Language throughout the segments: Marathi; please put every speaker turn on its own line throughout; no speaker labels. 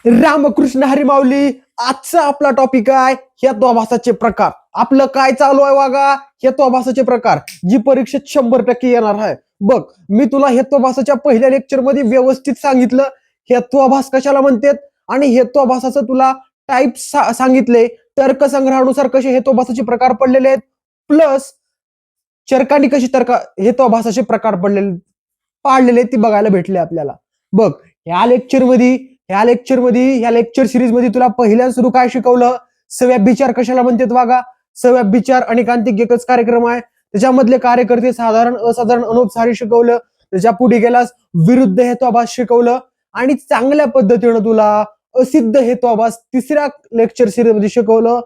रामकृष्ण हरी माऊली. आजचा आपला टॉपिक आहे हेत्वाभासाचे प्रकार. आपलं काय चालू आहे वागा? हेत्वाभासाचे प्रकार, जी परीक्षेत 100% येणार आहे. बघ, मी तुला हेत्वाभासाच्या पहिल्या लेक्चर मध्ये व्यवस्थित सांगितलं हेत्वाभास कशाला म्हणतात आणि हेत्वाभासाचं तुला टाईप सांगितले, तर्कसंग्रहानुसार कसे हेत्वाभासाचे प्रकार पडलेले आहेत, प्लस चरकांनी कशी हेत्वाभासाचे प्रकार पाडलेले ती बघायला भेटले आपल्याला. बघ, ह्या लेक्चर सिरीज मध्ये तुला पहिल्या सुरू काय शिकवलं? सव्याभिचार कशाला म्हणतात वागा? सव्याभिचार अनेकांतिक एकच कार्यक्रम आहे. त्याच्यामधले कार्यकर्ते साधारण असाधारण अनौपचारिक शिकवलं. त्याच्या पुढे गेलास विरुद्ध हेत्वाभास शिकवलं आणि चांगल्या पद्धतीनं तुला असिद्ध हेत्वाभास तिसऱ्या लेक्चर सिरीज मध्ये शिकवलं.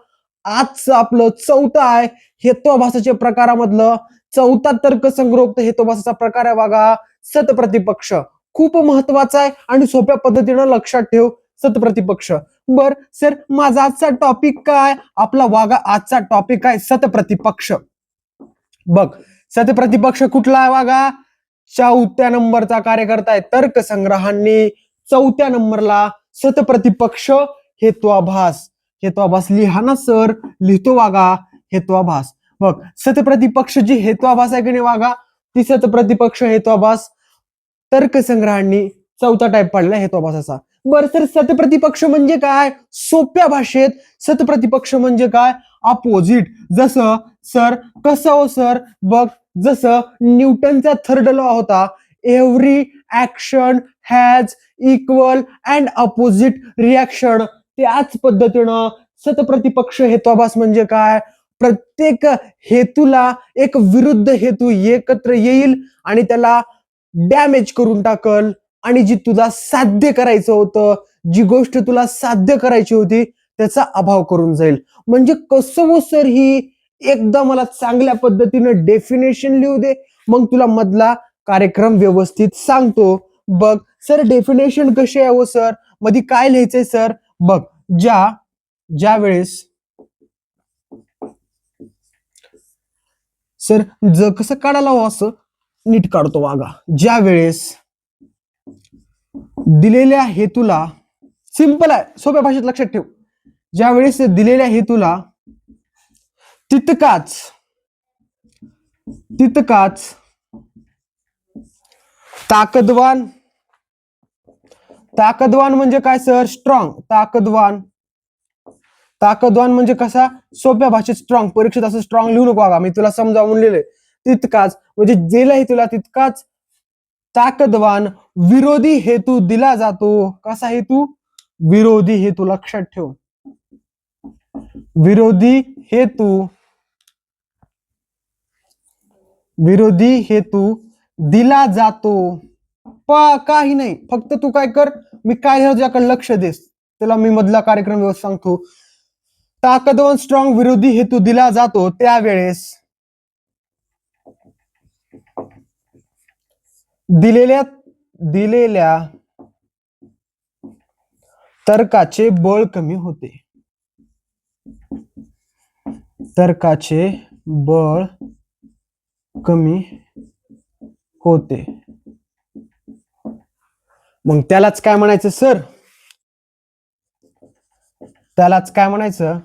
आजचं आपलं चौथं आहे हेत्वाभासाच्या प्रकारामधलं चौथा तर्कसंग्रहोक्त हेत्वाभासाचा प्रकार आहे बघा, सतप्रतिपक्ष. खूप महत्वाचा आहे आणि सोप्या पद्धतीनं लक्षात ठेव सतप्रतिपक्ष. बर सर, माझा आजचा टॉपिक काय? आपला वागा आजचा टॉपिक आहे सतप्रतिपक्ष. बघ, सतप्रतिपक्ष कुठला आहे वागा? चौथ्या नंबरचा कार्यकर्ता आहे तर्कसंग्रहांनी. चौथ्या नंबरला सतप्रतिपक्ष हेत्वाभास. हेत्वाभास लिहा ना सर. लिहितो वागा हेत्वाभास. बघ, सतप्रतिपक्ष जी हेत्वाभास आहे की नाही वागा, ती सतप्रतिपक्ष हेत्वाभास तर्कसंग्रहांनी चौथा टाईप पडला हेत्वाभासाचा. बरं सर, सतप्रतिपक्ष म्हणजे काय? सोप्या भाषेत सतप्रतिपक्ष म्हणजे काय? अपोजिट. जसं सर, कसं हो सर? बघ, जसं न्यूटनचा थर्ड लॉ होता, every action has equal and opposite reaction. त्याच पद्धतीनं सतप्रतिपक्ष हेत्वाभास म्हणजे काय? प्रत्येक हेतूला एक विरुद्ध हेतू एकत्र येईल आणि त्याला डॅमेज करून टाकल, आणि जी तुला साध्य करायचं होतं, जी गोष्ट तुला साध्य करायची होती, त्याचा अभाव करून जाईल. म्हणजे कसं हो सर? ही एकदा मला चांगल्या पद्धतीनं डेफिनेशन लिहू दे, मग तुला मधला कार्यक्रम व्यवस्थित सांगतो. बघ सर, डेफिनेशन कशी आहे हो सर? मध्ये काय लिहायचंय सर? बघ, ज्या वेळेस सर कसं काढायला हवं असं नीट काढतो वागा. ज्या वेळेस दिलेल्या हेतूला, सिंपल आहे, सोप्या भाषेत लक्षात ठेव, ज्या वेळेस दिलेल्या हेतूला तितकाच ताकदवान म्हणजे काय सर? स्ट्रॉंग. ताकदवान म्हणजे कसा? सोप्या भाषेत स्ट्रॉंग. परीक्षेत असं स्ट्रॉंग लिहू नको बघा, मी तुला समजावून लिहिलंय. तितकाच म्हणजे दिला हेतूला तितकाच ताकदवान विरोधी हेतू दिला जातो. कसा हेतू? विरोधी हेतू. लक्षात ठेव, विरोधी हेतू दिला जातो. काही नाही, फक्त तू काय कर, मी काय ह्याच्याकडे लक्ष देस, त्याला मी मधला कार्यक्रम व्यवस्थित सांगतो. ताकदवान स्ट्रॉंग विरोधी हेतू दिला जातो त्यावेळेस दिलेल्या तर्काचे बळ कमी होते. तर्काचे बळ कमी होते. मग त्यालाच काय म्हणायचं सर? त्यालाच काय म्हणायचं?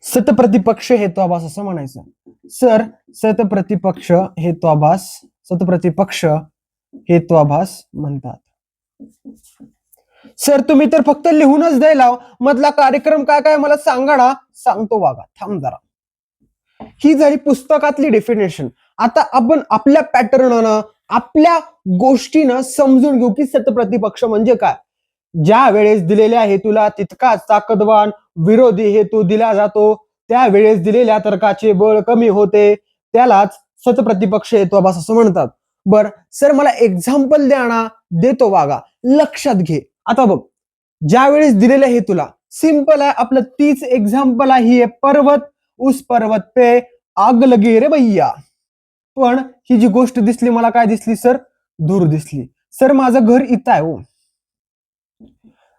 सतप्रतिपक्ष हेत्वाभास असं म्हणायचं. सर, सतप्रतिपक्ष हेत्वाभास म्हणतात. सर, तुम्ही तर फक्त लिहूनच द्यायला, मधला कार्यक्रम काय काय मला सांगा ना. सांगतो वागा, थांब जरा. ही झाली पुस्तकातली डेफिनेशन. आता आपण आपल्या पॅटर्ननं, आपल्या गोष्टीनं समजून घेऊ की सतप्रतिपक्ष म्हणजे काय. ज्या वेळेस दिलेल्या हेतूला तितकाच ताकदवान विरोधी हेतू दिला जातो त्यावेळेस दिलेल्या तर्काचे बळ कमी होते, त्यालाच सतप्रतिपक्ष हेत्वाभास असं म्हणतात. बर सर, मला एक्झाम्पल द्या ना. देतो वागा, लक्षात घे. आता बघ, ज्या वेळेस दिलेल्या हेतूला, सिंपल आहे आपलं, तीच एक्झाम्पल आहे. ही पर्वत, उस पर्वत पे आग लगी रे भैया. पण ही जी गोष्ट दिसली मला, काय दिसली सर? दूर दिसली. सर, माझं घर इथं आहे हो,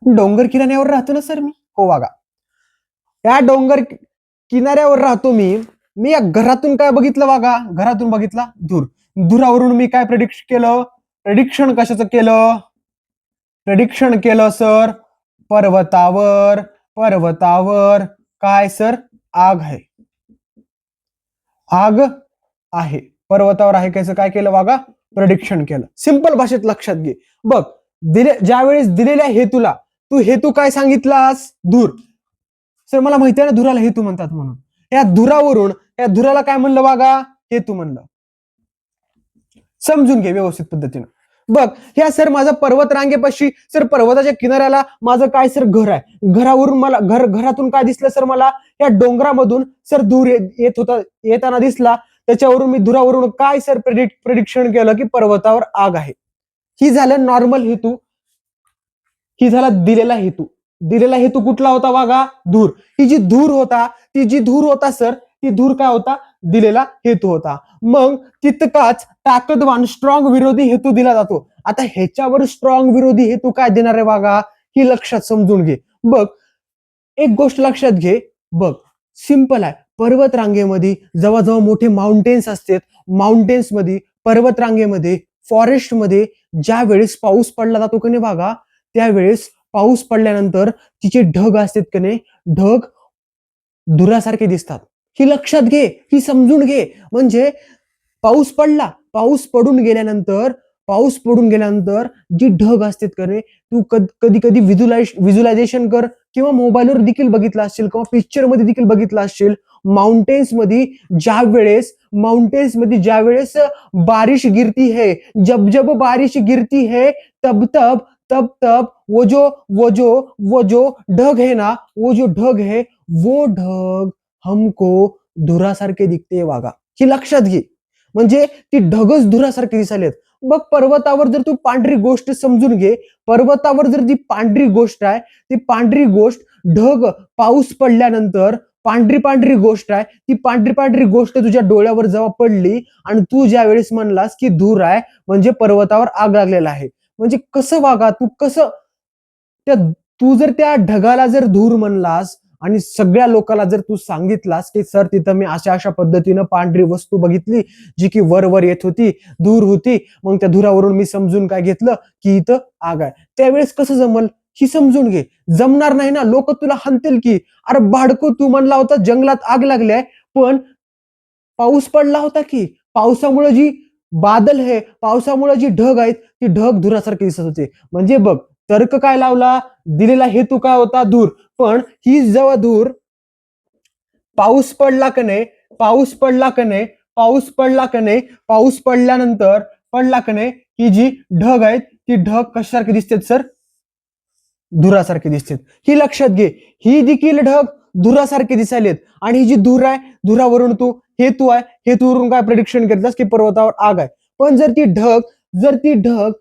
डोंगर किनाऱ्यावर राहतो ना सर मी. हो वागा, या डोंगर किनाऱ्यावर राहतो मी या घरातून काय बघितलं वागा? घरातून बघितला धूर. धुरावरून मी काय प्रेडिक्शन कशाचं केलं? प्रेडिक्शन केलं सर, पर्वतावर पर्वतावर काय सर, आग आहे, आग आहे, पर्वतावर आहे कायचं काय केलं बघा, प्रेडिक्शन केलं. सिंपल भाषेत लक्षात घे. बघ, ज्यावेळेस दिलेल्या हेतूला तू हेतू काय सांगितलास, धूर. सर मला माहिती आहे ना धुराला हेतू म्हणतात म्हणून. या धुरावरून या धुराला काय म्हणलं बघा, हेतू म्हणलं. समजून घे व्यवस्थित पद्धतीनं. बघ, ह्या सर माझा पर्वत रांगेपाशी, सर पर्वताच्या किनाऱ्याला माझं काय सर घर आहे, घरावरून मला घरातून काय दिसलं सर, मला या डोंगरामधून सर धूर येत होता, येताना दिसला. त्याच्यावरून मी धुरावरून काय सर प्रेडिक्शन केलं की पर्वतावर आग आहे. ही झालं नॉर्मल हेतू, ही झाला दिलेला हेतू. दिलेला हेतू कुठला होता बघा, धूर. ही जी धूर होता सर, ती धूर काय होता, दिलेला हेतू होता. मग तितकाच ताकदवान स्ट्रॉंग विरोधी हेतू दिला जातो. आता ह्याच्यावर स्ट्रॉंग विरोधी हेतू काय देणार आहे बघा, ही लक्षात समजून घे. बघ, एक गोष्ट लक्षात घे. बघ, सिंपल आहे. पर्वत रांगेमध्ये जेव्हा मोठे माउंटेन्स असतात, माउंटेन्स मध्ये, पर्वत रांगेमध्ये, फॉरेस्ट मध्ये ज्या वेळेस पाऊस पडला जातो की नाही बघा, त्यावेळेस पाऊस पडल्यानंतर तिचे ढग असतात की नाही, ढग धुरासारखे दिसतात. ही लक्षात घे, ही समजून घे. म्हणजे पाऊस पडला, पाऊस पडून गेल्यानंतर जी ढग असतात का रे, तू कधी कधी व्हिज्युलायझेशन कर, किंवा मोबाईलवर देखील बघितलं असेल, किंवा पिक्चर मध्ये देखील बघितलं असेल. माउंटेन्स मध्ये ज्या वेळेस बारिश गिरती है, जब जब बारिश गिरती है, तब तब तब तब वो जो ढग है ना, वो जो ढग है, वो ढग हमको धुरासारखे दिखते वागा. ही लक्षात घे. म्हणजे ती ढगच धुरासारखे दिसालेत. बघ, पर्वतावर जर तू पांढरी गोष्ट समजून घे, पर्वतावर जर ती पांढरी गोष्ट आहे, ती पांढरी गोष्ट ढग पाऊस पडल्यानंतर पांढरी गोष्ट आहे, ती पांढरी गोष्ट तुझ्या डोळ्यावर जेव्हा पडली आणि तू ज्या वेळेस म्हणलास की धूर आहे, म्हणजे पर्वतावर आग लागलेला आहे. म्हणजे कसं वागा तू, कसं तू जर त्या ढगाला जर धूर म्हणलास आणि सगळ्या लोकांना जर तू सांगितलास की सर तिथं मी अशा पद्धतीनं पांढरी वस्तू बघितली जी की वर येत होती, धूर होती, मग त्या धुरावरून मी समजून काय घेतलं की इथं आग आहे, त्यावेळेस कसं जमल, ही समजून घे. जमणार नाही ना, लोक तुला हनतील की अरे भाडको, तू म्हणला होता जंगलात आग लागली, पण पाऊस पडला होता की पावसामुळे जी बादल आहे, पावसामुळे जी ढग आहेत, ती ढग धुरासारखी दिसत होते. म्हणजे बघ, तर्क काय लावला, दिलेला हेतू काय होता, धूर. पण ही जेव्हा धूर पाऊस पडला का नाही, पाऊस पडल्यानंतर ही जी ढग आहेत, ती ढग कशासारखी दिसतात सर, धुरासारखे दिसतात. ही लक्षात घे. ही देखील ढग धुरासारखे दिसायलेत. आणि ही जी धूर आहे, धुरावरून तू हेतूवरून काय प्रेडिक्शन करतलास की पर्वतावर आग आहे. पण जर ती ढग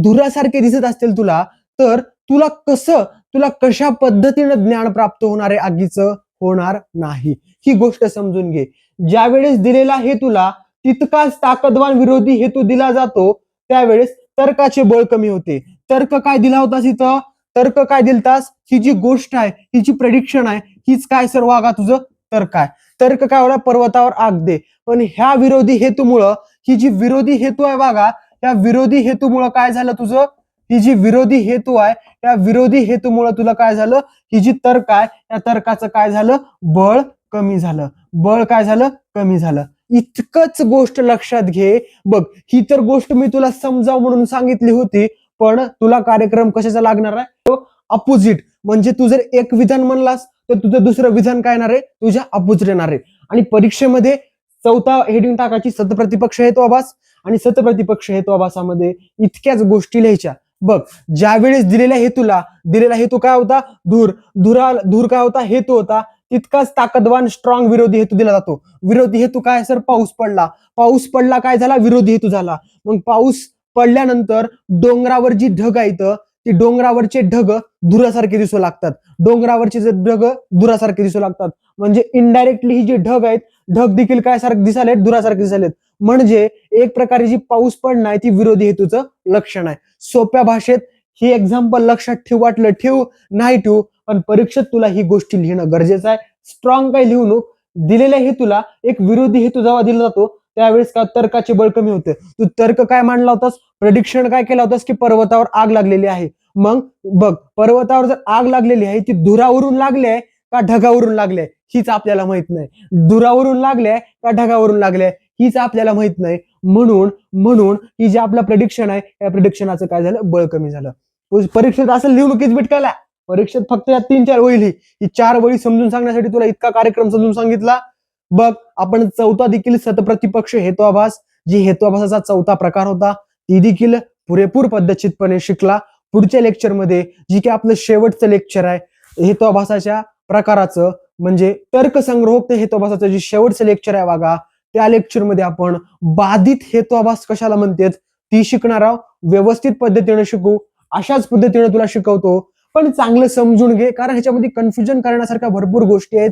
धुरासारखे दिसत असतील तुला, तर तुला कशा पद्धतीनं ज्ञान प्राप्त होणार आहे आगीचं, होणार नाही. ही गोष्ट समजून घे. ज्यावेळेस दिलेला हेतूला तितकाच ताकदवान विरोधी हेतू दिला जातो, त्यावेळेस तर्काचे बळ कमी होते. तर्क काय दिला होतास इथं, तर्क काय दिलतास, ही जी गोष्ट आहे, ही जी प्रेडिक्शन आहे, हीच काय सर वागा तुझं तर्क आहे. तर्क काय होला, पर्वतावर आग दे. पण ह्या विरोधी हेतूमुळं, ही जी विरोधी हेतू आहे बघा, त्या विरोधी हेतूमुळं काय झालं तुझं, ही जी विरोधी हेतू आहे, त्या विरोधी हेतूमुळं तुला काय झालं, ही जी तर्क आहे, त्या तर्काचं काय झालं, बळ कमी झालं. बळ काय झालं, कमी झालं. इतकंच गोष्ट लक्षात घे. बघ, ही तर गोष्ट मी तुला समजाव म्हणून सांगितली होती, पण तुला कार्यक्रम कशाचा लागणार आहे, अपोजिट. म्हणजे तू जर एक विधान म्हणलास तर तुझं दुसरं विधान काय येणार आहे, तुझ्या अपोजिट येणार आहे. आणि परीक्षेमध्ये चौथा हेडिंग टाकायची, सतप्रतिपक्ष हेतू आभास. आणि सतप्रतिपक्ष हेतू आभासामध्ये इतक्याच गोष्टी लिहायच्या. बघ, ज्या वेळेस दिलेला हेतू काय होता, धूर काय होता, हेतू होता. तितकाच ताकदवान स्ट्रॉंग विरोधी हेतू दिला जातो. विरोधी हेतू काय सर, पाऊस पडला काय झाला, विरोधी हेतू झाला. मग पाऊस पडल्यानंतर डोंगरावर जी ढग आहेत, ती डोंगरावरचे ढग धुरासारखे दिसू लागतात. म्हणजे इनडायरेक्टली ही जी ढग आहेत, ढग देखील काय सारखे दिसालेत, धुरासारखे दिसालेत. म्हणजे एक प्रकारे जी पाऊस पडणं आहे, ती विरोधी हेतूचं लक्षण आहे. सोप्या भाषेत ही एक्झाम्पल लक्षात ठेव, वाटलं ठेव, नाही ठेवू, पण परीक्षेत तुला ही गोष्टी लिहिणं गरजेचं आहे. स्ट्रॉंग काही लिहू नको. दिलेल्या हेतूला एक विरोधी हेतू जेव्हा दिला जातो, त्यावेळेस का तर्काचे बळ कमी होते. तू तर्क काय मांडला होतास, प्रेडिक्शन काय केला होतास की पर्वतावर आग लागलेली आहे. मग बघ, पर्वतावर जर आग लागलेली आहे ती धुरावरून लागली आहे का ढगावरून लागली आहे हीच आपल्याला माहित नाही. धुरावरून लागली आहे का ढगावरून लागली आहे हीच आपल्याला माहित नाही. म्हणून म्हणून ही जे आपलं प्रेडिक्शन आहे या प्रेडिक्शनाचं काय झालं, बळ कमी झालं. परीक्षेत असं लिहून किचबिट केला, परीक्षेत फक्त या 3-4 वळी ही 4 वळी समजून सांगण्यासाठी तुला इतका कार्यक्रम समजून सांगितला. बघ, आपण चौथा देखील सतप्रतिपक्ष हेतुआभास, जी हेतुआभासाचा चौथा प्रकार होता, ती देखील पुरेपूर पद्धतशीरपणे शिकला. पुढच्या लेक्चरमध्ये जी की आपलं शेवटचं लेक्चर आहे हेतुआभासाच्या प्रकाराचं, म्हणजे तर्कसंग्रहोक्त हेतुआभासाचं जे शेवटचं लेक्चर आहे बघा, त्या लेक्चरमध्ये आपण बाधित हेतुआभास कशाला म्हणतात ती शिकणार आहोत. व्यवस्थित पद्धतीने शिकू, अशाच पद्धतीने तुला शिकवतो, पण चांगलं समजून घे, कारण ह्याच्यामध्ये कन्फ्युजन करण्यासारख्या भरपूर गोष्टी आहेत.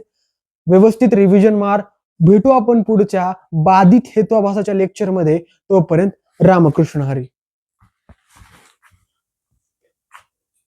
व्यवस्थित रिव्हिजन मार. भेटू आपण पुढच्या बाधित हेतुआभासाच्या लेक्चरमध्ये. तोपर्यंत रामकृष्ण हरी.